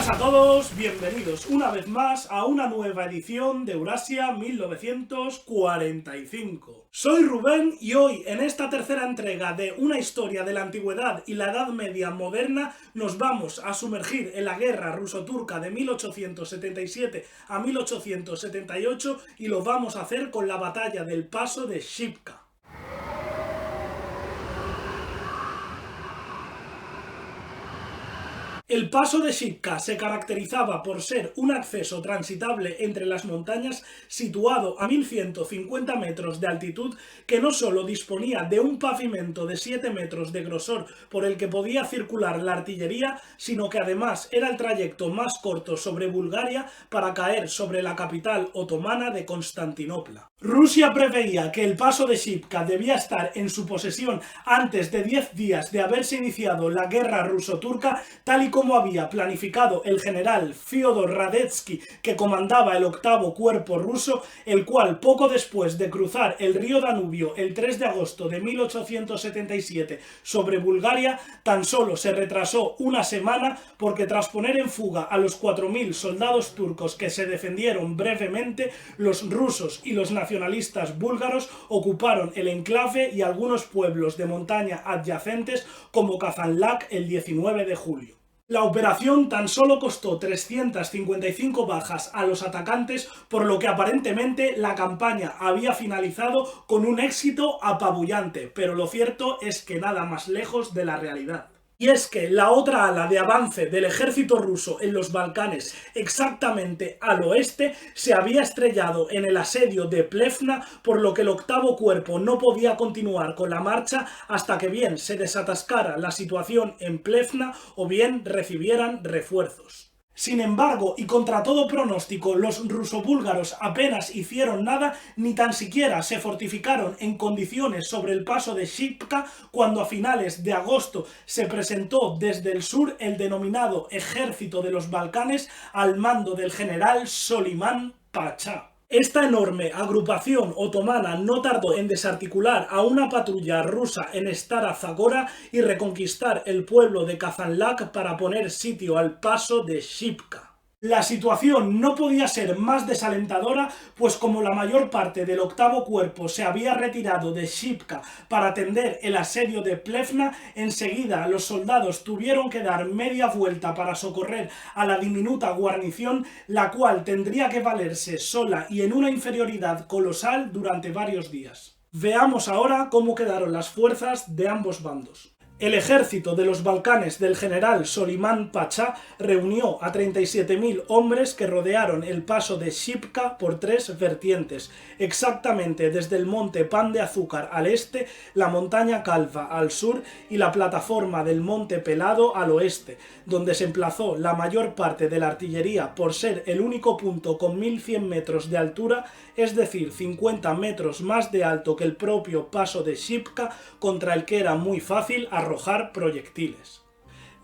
buenas a todos, bienvenidos una vez más a una nueva edición de Eurasia 1945. Soy Rubén y hoy, en esta tercera entrega de una historia de la antigüedad y la Edad Media moderna, nos vamos a sumergir en la guerra ruso-turca de 1877 a 1878 y lo vamos a hacer con la batalla del Paso de Shipka. El Paso de Shipka se caracterizaba por ser un acceso transitable entre las montañas situado a 1150 metros de altitud que no solo disponía de un pavimento de 7 metros de grosor por el que podía circular la artillería, sino que además era el trayecto más corto sobre Bulgaria para caer sobre la capital otomana de Constantinopla. Rusia preveía que el Paso de Shipka debía estar en su posesión antes de 10 días de haberse iniciado la guerra ruso-turca, tal y como había planificado el general Fyodor Radetzky, que comandaba el 8º Cuerpo ruso, el cual poco después de cruzar el río Danubio el 3 de agosto de 1877 sobre Bulgaria, tan solo se retrasó una semana porque tras poner en fuga a los 4000 soldados turcos que se defendieron brevemente, los rusos y los nacionalistas búlgaros ocuparon el enclave y algunos pueblos de montaña adyacentes como Kazanlak el 19 de julio. La operación tan solo costó 355 bajas a los atacantes, por lo que aparentemente la campaña había finalizado con un éxito apabullante, pero lo cierto es que nada más lejos de la realidad. Y es que la otra ala de avance del ejército ruso en los Balcanes, exactamente al oeste, se había estrellado en el asedio de Plevna, por lo que el 8º Cuerpo no podía continuar con la marcha hasta que bien se desatascara la situación en Plevna o bien recibieran refuerzos. Sin embargo, y contra todo pronóstico, los rusobúlgaros apenas hicieron nada, ni tan siquiera se fortificaron en condiciones sobre el Paso de Shipka, cuando a finales de agosto se presentó desde el sur el denominado Ejército de los Balcanes al mando del general Soliman Pasha. Esta enorme agrupación otomana no tardó en desarticular a una patrulla rusa en Stara Zagora y reconquistar el pueblo de Kazanlak para poner sitio al Paso de Shipka. La situación no podía ser más desalentadora, pues como la mayor parte del 8º Cuerpo se había retirado de Shipka para atender el asedio de Plevna, enseguida los soldados tuvieron que dar media vuelta para socorrer a la diminuta guarnición, la cual tendría que valerse sola y en una inferioridad colosal durante varios días. Veamos ahora cómo quedaron las fuerzas de ambos bandos. El ejército de los Balcanes del general Soliman Pasha reunió a 37.000 hombres que rodearon el Paso de Shipka por 3 vertientes, exactamente desde el monte Pan de Azúcar al este, la montaña Calva al sur y la plataforma del monte Pelado al oeste, donde se emplazó la mayor parte de la artillería por ser el único punto con 1100 metros de altura, es decir, 50 metros más de alto que el propio Paso de Shipka, contra el que era muy fácil arrojar proyectiles.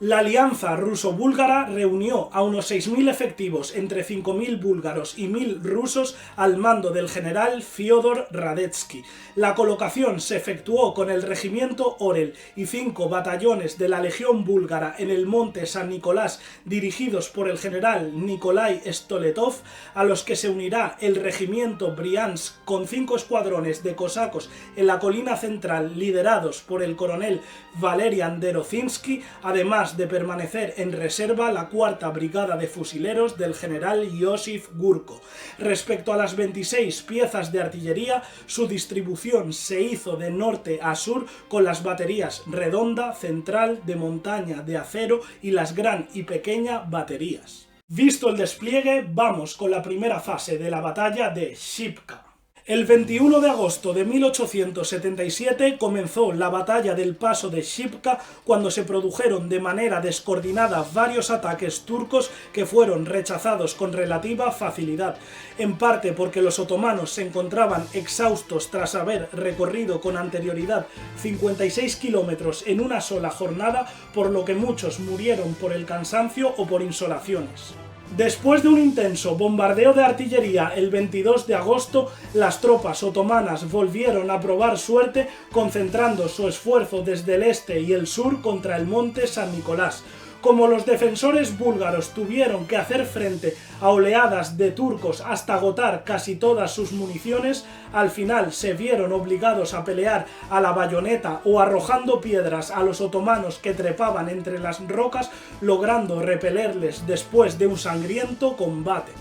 La alianza ruso-búlgara reunió a unos 6.000 efectivos, entre 5.000 búlgaros y 1.000 rusos, al mando del general Fyodor Radetzky. La colocación se efectuó con el regimiento Orel y 5 batallones de la Legión búlgara en el monte San Nicolás, dirigidos por el general Nikolai Stoletov, a los que se unirá el regimiento Briansk con 5 escuadrones de cosacos en la colina central, liderados por el coronel Valerian Derozinsky, además de permanecer en reserva la 4ª Brigada de Fusileros del general Iosif Gurko. Respecto a las 26 piezas de artillería, su distribución se hizo de norte a sur con las baterías Redonda, Central, de Montaña, de Acero y las Gran y Pequeña baterías. Visto el despliegue, vamos con la primera fase de la batalla de Shipka. El 21 de agosto de 1877 comenzó la batalla del Paso de Shipka, cuando se produjeron de manera descoordinada varios ataques turcos que fueron rechazados con relativa facilidad, en parte porque los otomanos se encontraban exhaustos tras haber recorrido con anterioridad 56 kilómetros en una sola jornada, por lo que muchos murieron por el cansancio o por insolaciones. Después de un intenso bombardeo de artillería el 22 de agosto, las tropas otomanas volvieron a probar suerte, concentrando su esfuerzo desde el este y el sur contra el monte San Nicolás. Como los defensores búlgaros tuvieron que hacer frente a oleadas de turcos hasta agotar casi todas sus municiones, al final se vieron obligados a pelear a la bayoneta o arrojando piedras a los otomanos que trepaban entre las rocas, logrando repelerles después de un sangriento combate.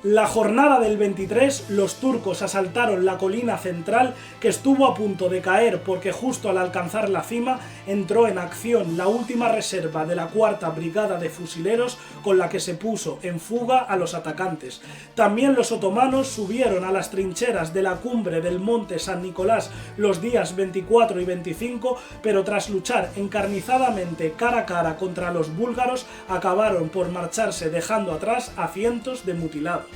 La jornada del 23, los turcos asaltaron la colina central, que estuvo a punto de caer porque justo al alcanzar la cima entró en acción la última reserva de la 4ª Brigada de Fusileros, con la que se puso en fuga a los atacantes. También los otomanos subieron a las trincheras de la cumbre del monte San Nicolás los días 24 y 25, pero tras luchar encarnizadamente cara a cara contra los búlgaros, acabaron por marcharse dejando atrás a cientos de mutilados.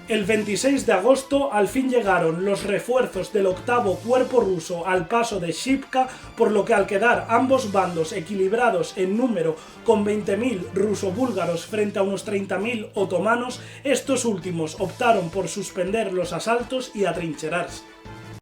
El 26 de agosto al fin llegaron los refuerzos del 8º Cuerpo ruso al paso de Shipka, por lo que al quedar ambos bandos equilibrados en número con 20.000 ruso-búlgaros frente a unos 30.000 otomanos, estos últimos optaron por suspender los asaltos y atrincherarse.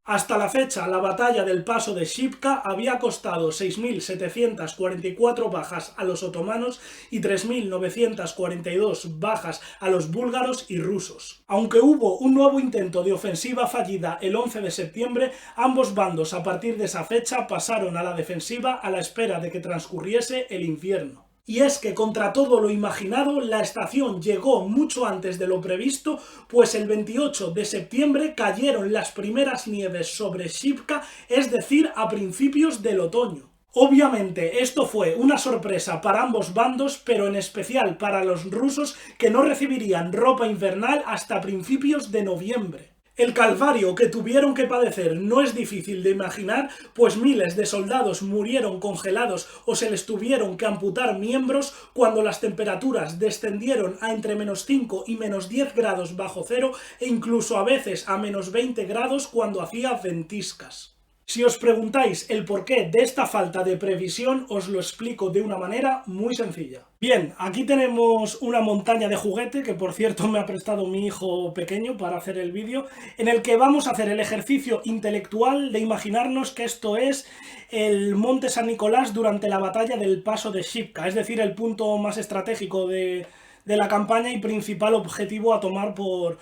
Hasta la fecha, la batalla del paso de Shipka había costado 6.744 bajas a los otomanos y 3.942 bajas a los búlgaros y rusos. Aunque hubo un nuevo intento de ofensiva fallida el 11 de septiembre, ambos bandos a partir de esa fecha pasaron a la defensiva a la espera de que transcurriese el invierno. Y es que contra todo lo imaginado, la estación llegó mucho antes de lo previsto, pues el 28 de septiembre cayeron las primeras nieves sobre Shipka, es decir, a principios del otoño. Obviamente esto fue una sorpresa para ambos bandos, pero en especial para los rusos, que no recibirían ropa invernal hasta principios de noviembre. El calvario que tuvieron que padecer no es difícil de imaginar, pues miles de soldados murieron congelados o se les tuvieron que amputar miembros cuando las temperaturas descendieron a entre -5 y -10 grados bajo cero, e incluso a veces a -20 grados cuando hacía ventiscas. Si os preguntáis el porqué de esta falta de previsión, os lo explico de una manera muy sencilla. Bien, aquí tenemos una montaña de juguete, que por cierto me ha prestado mi hijo pequeño para hacer el vídeo, en el que vamos a hacer el ejercicio intelectual de imaginarnos que esto es el monte San Nicolás durante la batalla del paso de Shipka, es decir, el punto más estratégico de la campaña y principal objetivo a tomar por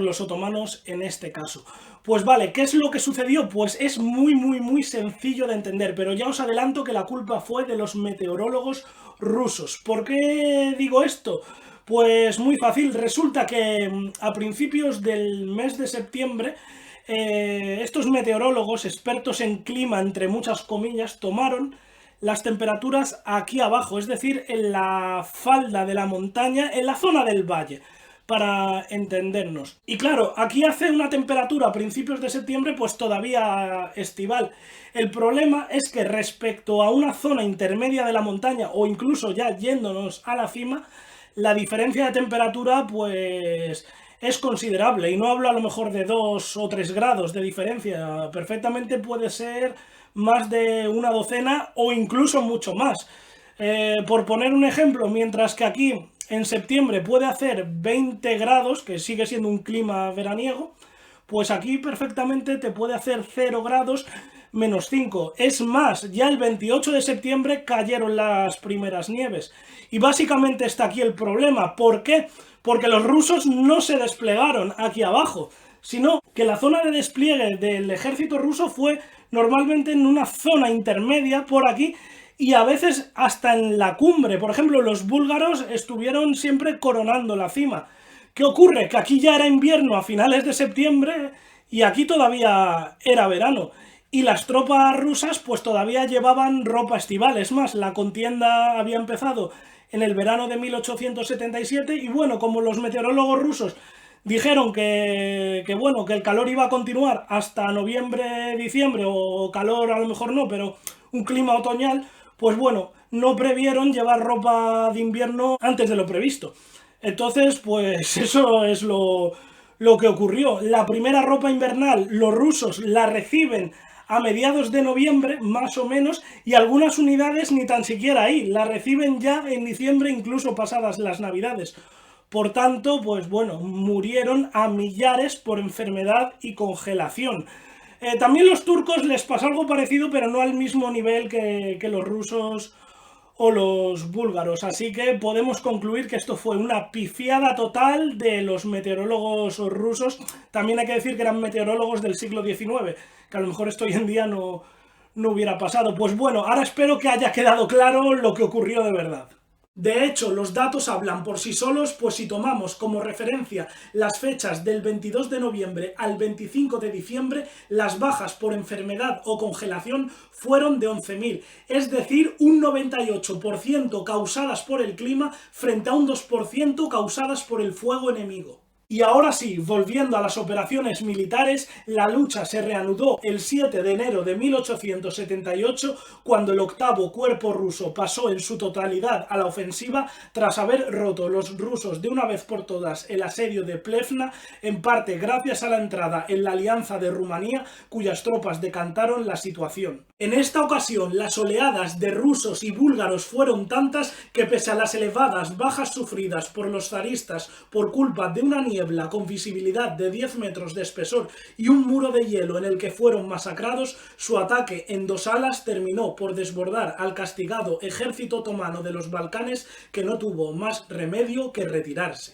los otomanos en este caso. Pues vale, ¿qué es lo que sucedió? Pues es muy sencillo de entender, pero ya os adelanto que la culpa fue de los meteorólogos rusos. ¿Por qué digo esto? Pues muy fácil, resulta que a principios del mes de septiembre estos meteorólogos, expertos en clima entre muchas comillas, tomaron las temperaturas aquí abajo, es decir, en la falda de la montaña, en la zona del valle, para entendernos. Y claro, aquí hace una temperatura a principios de septiembre pues todavía estival. El problema es que respecto a una zona intermedia de la montaña, o incluso ya yéndonos a la cima, la diferencia de temperatura pues es considerable, y no hablo a lo mejor de 2 o 3 grados de diferencia, perfectamente puede ser más de una docena o incluso mucho más. Por poner un ejemplo, mientras que aquí en septiembre puede hacer 20 grados, que sigue siendo un clima veraniego, pues aquí perfectamente te puede hacer 0 grados, -5. Es más, ya el 28 de septiembre cayeron las primeras nieves. Y básicamente está aquí el problema. ¿Por qué? Porque los rusos no se desplegaron aquí abajo, sino que la zona de despliegue del ejército ruso fue normalmente en una zona intermedia por aquí, y a veces hasta en la cumbre. Por ejemplo, los búlgaros estuvieron siempre coronando la cima. ¿Qué ocurre? Que aquí ya era invierno a finales de septiembre y aquí todavía era verano. Y las tropas rusas pues todavía llevaban ropa estival. Es más, la contienda había empezado en el verano de 1877 y bueno, como los meteorólogos rusos dijeron que el calor iba a continuar hasta noviembre, diciembre, o calor a lo mejor no, pero un clima otoñal, pues bueno, no previeron llevar ropa de invierno antes de lo previsto. Entonces, pues eso es lo que ocurrió. La primera ropa invernal, los rusos la reciben a mediados de noviembre, más o menos, y algunas unidades ni tan siquiera ahí, la reciben ya en diciembre, incluso pasadas las navidades. Por tanto, pues bueno, murieron a millares por enfermedad y congelación. También los turcos les pasó algo parecido, pero no al mismo nivel que los rusos o los búlgaros, así que podemos concluir que esto fue una pifiada total de los meteorólogos rusos. También hay que decir que eran meteorólogos del siglo XIX, que a lo mejor esto hoy en día no hubiera pasado. Pues bueno, ahora espero que haya quedado claro lo que ocurrió de verdad. De hecho, los datos hablan por sí solos, pues si tomamos como referencia las fechas del 22 de noviembre al 25 de diciembre, las bajas por enfermedad o congelación fueron de 11.000, es decir, un 98% causadas por el clima frente a un 2% causadas por el fuego enemigo. Y ahora sí, volviendo a las operaciones militares, la lucha se reanudó el 7 de enero de 1878, cuando el octavo cuerpo ruso pasó en su totalidad a la ofensiva tras haber roto los rusos de una vez por todas el asedio de Plevna, en parte gracias a la entrada en la alianza de Rumanía, cuyas tropas decantaron la situación. En esta ocasión, las oleadas de rusos y búlgaros fueron tantas que, pese a las elevadas bajas sufridas por los zaristas por culpa de una niebla con visibilidad de 10 metros de espesor y un muro de hielo en el que fueron masacrados, su ataque en 2 alas terminó por desbordar al castigado ejército otomano de los Balcanes, que no tuvo más remedio que retirarse.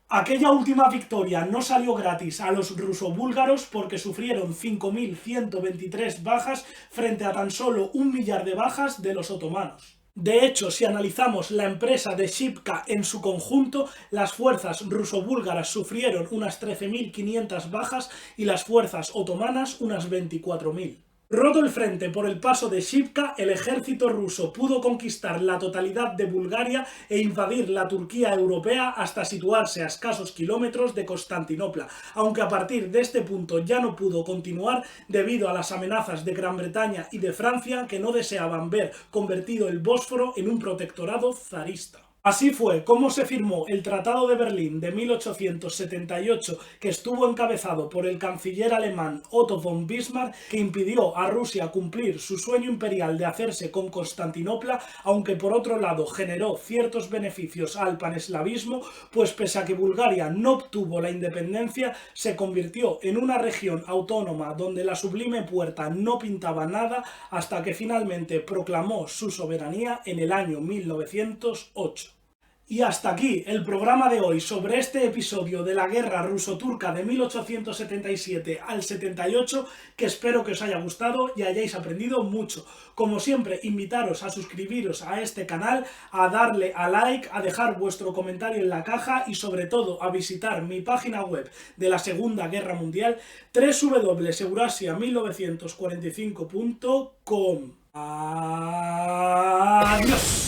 Aquella última victoria no salió gratis a los ruso-búlgaros, porque sufrieron 5.123 bajas frente a tan solo 1 millar de bajas de los otomanos. De hecho, si analizamos la empresa de Shipka en su conjunto, las fuerzas ruso-búlgaras sufrieron unas 13.500 bajas y las fuerzas otomanas unas 24.000. Roto el frente por el paso de Shipka, el ejército ruso pudo conquistar la totalidad de Bulgaria e invadir la Turquía europea hasta situarse a escasos kilómetros de Constantinopla, aunque a partir de este punto ya no pudo continuar debido a las amenazas de Gran Bretaña y de Francia, que no deseaban ver convertido el Bósforo en un protectorado zarista. Así fue como se firmó el Tratado de Berlín de 1878, que estuvo encabezado por el canciller alemán Otto von Bismarck, que impidió a Rusia cumplir su sueño imperial de hacerse con Constantinopla, aunque por otro lado generó ciertos beneficios al paneslavismo, pues pese a que Bulgaria no obtuvo la independencia, se convirtió en una región autónoma donde la Sublime Puerta no pintaba nada, hasta que finalmente proclamó su soberanía en el año 1908. Y hasta aquí el programa de hoy sobre este episodio de la guerra ruso-turca de 1877 al 78, que espero que os haya gustado y hayáis aprendido mucho. Como siempre, invitaros a suscribiros a este canal, a darle a like, a dejar vuestro comentario en la caja y sobre todo a visitar mi página web de la Segunda Guerra Mundial, www.eurasia1945.com. Adiós.